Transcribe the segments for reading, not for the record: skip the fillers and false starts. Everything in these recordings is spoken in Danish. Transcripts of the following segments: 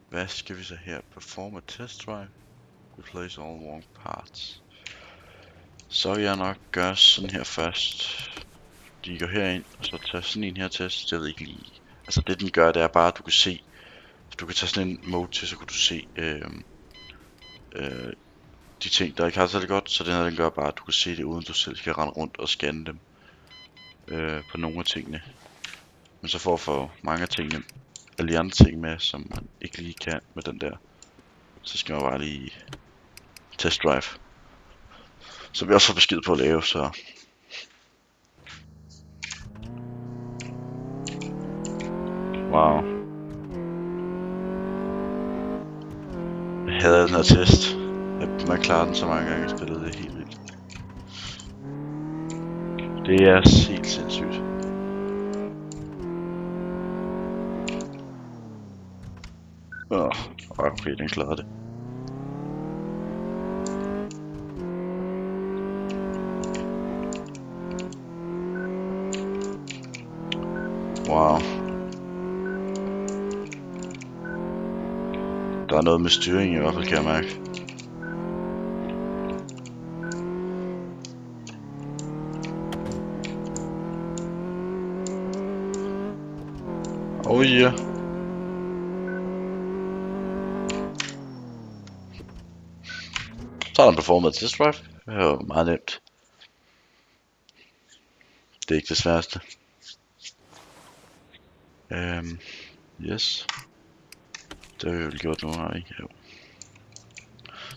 Hvad skal vi så her? Perform a test drive. Replace all wrong parts. Så vil jeg nok gøre sådan her først. De går herind, og så tager sådan en her test. Jeg ved ikke lige. Altså det den gør, det er bare at du kan se. Du kan tage sådan en mode til, så kan du se de ting der ikke har så det godt. Så den her den gør bare at du kan se det uden du selv skal rende rundt og scanne dem på nogle af tingene. Men så for at få mange af tingene, alle de andre ting med, som man ikke lige kan med den der, så skal man bare lige test drive. Så vi også får besked på at lave, så wow. Jeg havde den her test. Man klarer den så mange gange i spillet, det er helt vildt. Det er helt sindssygt. Okay, den klarede det. Wow. Der er noget med styring i hvert fald, kan jeg mærke. Oh yeah. Så er der en performet test drive. Det er jo meget nemt. Det er ikke det sværeste. Yes. Det har vi jo gjort nu, har vi ikke? Jo.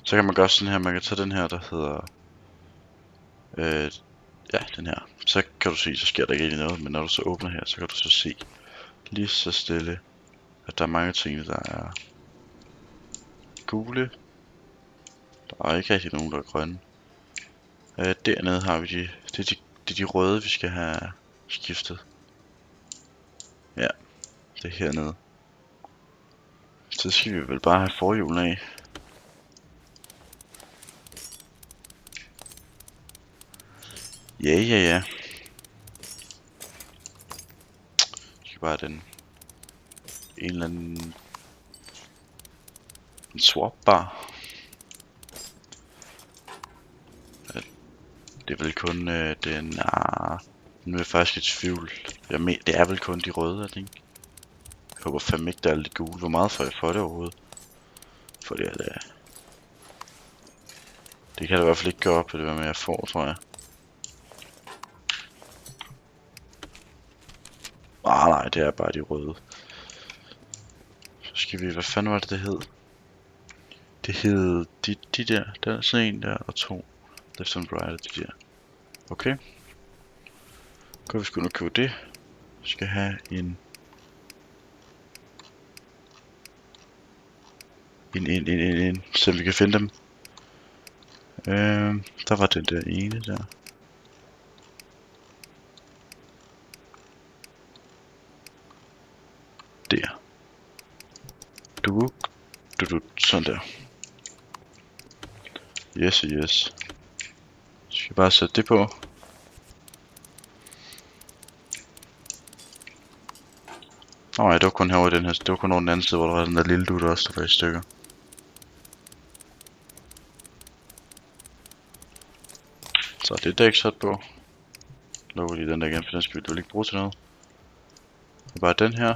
Så kan man gøre sådan her, man kan tage den her, der hedder ja, den her. Så kan du se, så sker der ikke rigtig noget, men når du så åbner her, så kan du så se lige så stille, at der er mange ting, der er gule. Der er ikke rigtig nogen, der er grønne. Dernede har vi det er de røde, vi skal have skiftet. Ja, det er hernede. Så skal vi vel bare have forhjulene af. Ja. Skal bare have den en eller anden en swap bar. Det er vel kun den. Nu er jeg faktisk i tvivl. Det er vel kun de røde, er det ikke? Jeg håber fandme ikke, der er lidt gule. Hvor meget får jeg for det overhovedet? For det er det. Det kan det i hvert fald ikke gøre op på det, hvad jeg får, tror jeg. Nej, det er bare de røde. Så skal vi, hvad fanden var det hed? Det hed de der, der er sådan en der, og 2 left and right, de der. Okay. Går vi sgu nu købe det. Vi skal have en så vi kan finde dem. Der var den der ene der. Der. Sådan der. Yes. Skal bare sætte det på. Nej, det var kun herovre i den her. Det var kun over den anden side, hvor der var den der lille dude også, der var i stykker. Så det er dæk sat på. Lukker lige den der igen, for den skal vi ikke bruge til noget. Det er bare den her.